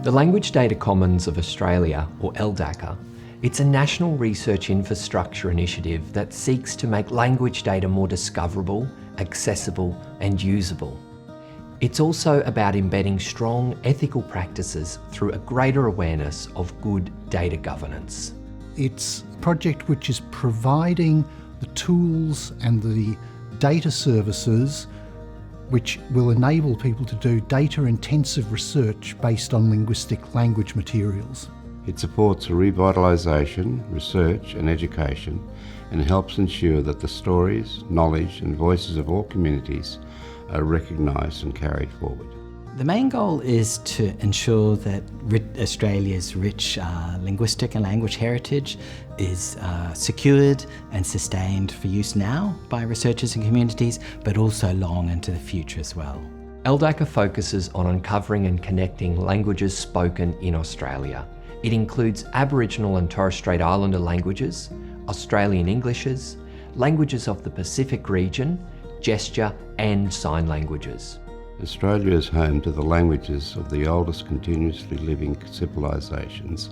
The Language Data Commons of Australia, or LDaCA, it's a national research infrastructure initiative that seeks to make language data more discoverable, accessible and usable. It's also about embedding strong ethical practices through a greater awareness of good data governance. It's a project which is providing the tools and the data services which will enable people to do data-intensive research based on linguistic language materials. It supports revitalisation, research and education, and helps ensure that the stories, knowledge and voices of all communities are recognised and carried forward. The main goal is to ensure that Australia's rich linguistic and language heritage is secured and sustained for use now by researchers and communities, but also long into the future as well. LDaCA focuses on uncovering and connecting languages spoken in Australia. It includes Aboriginal and Torres Strait Islander languages, Australian Englishes, languages of the Pacific region, gesture and sign languages. Australia is home to the languages of the oldest continuously living civilisations.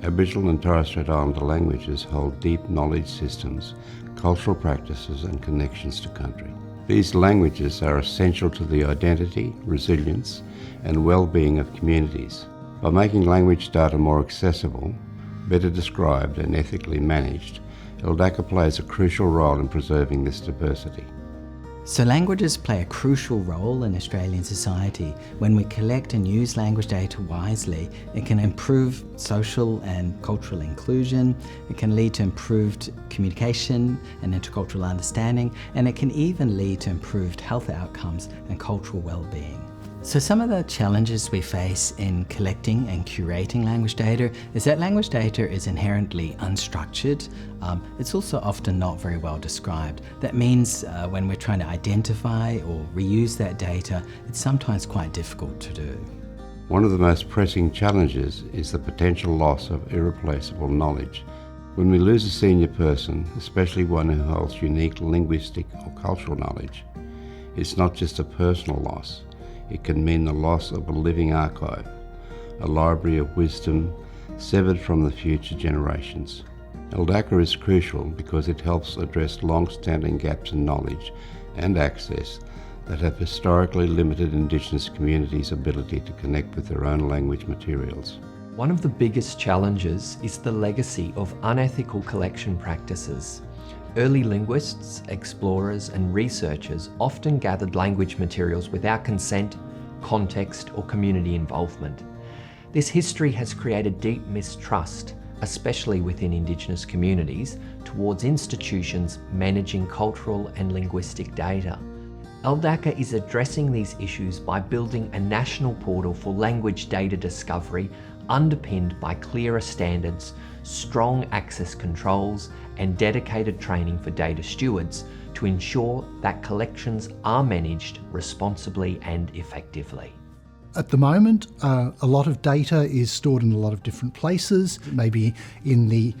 Aboriginal and Torres Strait Islander languages hold deep knowledge systems, cultural practices and connections to country. These languages are essential to the identity, resilience and well-being of communities. By making language data more accessible, better described and ethically managed, LDaCA plays a crucial role in preserving this diversity. So languages play a crucial role in Australian society. When we collect and use language data wisely, it can improve social and cultural inclusion, it can lead to improved communication and intercultural understanding, and it can even lead to improved health outcomes and cultural well-being. So some of the challenges we face in collecting and curating language data is that language data is inherently unstructured. It's also often not very well described. That means when we're trying to identify or reuse that data, it's sometimes quite difficult to do. One of the most pressing challenges is the potential loss of irreplaceable knowledge. When we lose a senior person, especially one who holds unique linguistic or cultural knowledge, it's not just a personal loss. It can mean the loss of a living archive, a library of wisdom severed from the future generations. LDaCA is crucial because it helps address long-standing gaps in knowledge and access that have historically limited Indigenous communities' ability to connect with their own language materials. One of the biggest challenges is the legacy of unethical collection practices. Early linguists, explorers and researchers often gathered language materials without consent, context or community involvement. This history has created deep mistrust, especially within Indigenous communities, towards institutions managing cultural and linguistic data. LDaCA is addressing these issues by building a national portal for language data discovery underpinned by clearer standards, strong access controls and dedicated training for data stewards to ensure that collections are managed responsibly and effectively. At the moment, a lot of data is stored in a lot of different places, maybe in the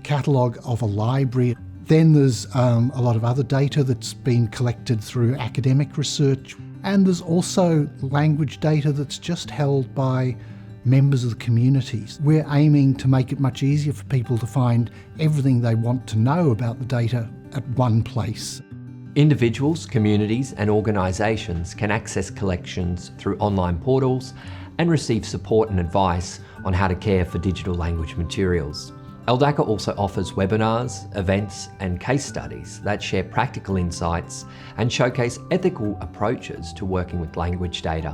catalogue of a library. Then there's a lot of other data that's been collected through academic research. And there's also language data that's just held by members of the communities. We're aiming to make it much easier for people to find everything they want to know about the data at one place. Individuals, communities and organisations can access collections through online portals and receive support and advice on how to care for digital language materials. LDaCA also offers webinars, events and case studies that share practical insights and showcase ethical approaches to working with language data.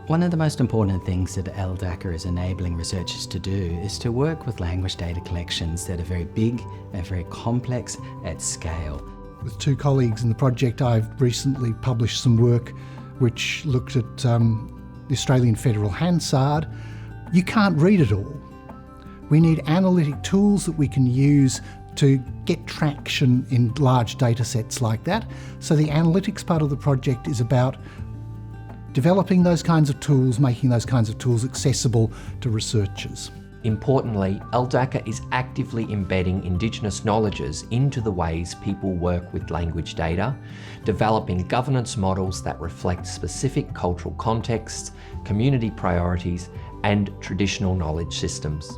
One of the most important things that LDaCA is enabling researchers to do is to work with language data collections that are very big and very complex at scale. With two colleagues in the project, I've recently published some work which looked at the Australian Federal Hansard. You can't read it all. We need analytic tools that we can use to get traction in large data sets like that. So the analytics part of the project is about developing those kinds of tools, making those kinds of tools accessible to researchers. Importantly, LDaCA is actively embedding Indigenous knowledges into the ways people work with language data, developing governance models that reflect specific cultural contexts, community priorities, and traditional knowledge systems.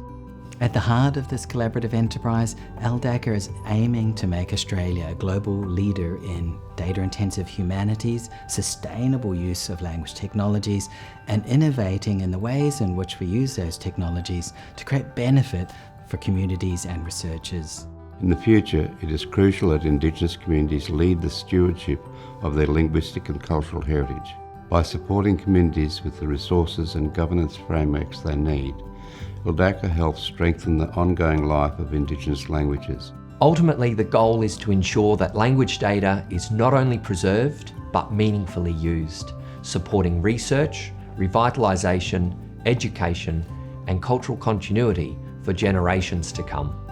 At the heart of this collaborative enterprise, LDaCA is aiming to make Australia a global leader in data-intensive humanities, sustainable use of language technologies, and innovating in the ways in which we use those technologies to create benefit for communities and researchers. In the future, it is crucial that Indigenous communities lead the stewardship of their linguistic and cultural heritage. By supporting communities with the resources and governance frameworks they need, LDaCA helps strengthen the ongoing life of Indigenous languages. Ultimately, the goal is to ensure that language data is not only preserved, but meaningfully used, supporting research, revitalisation, education, and cultural continuity for generations to come.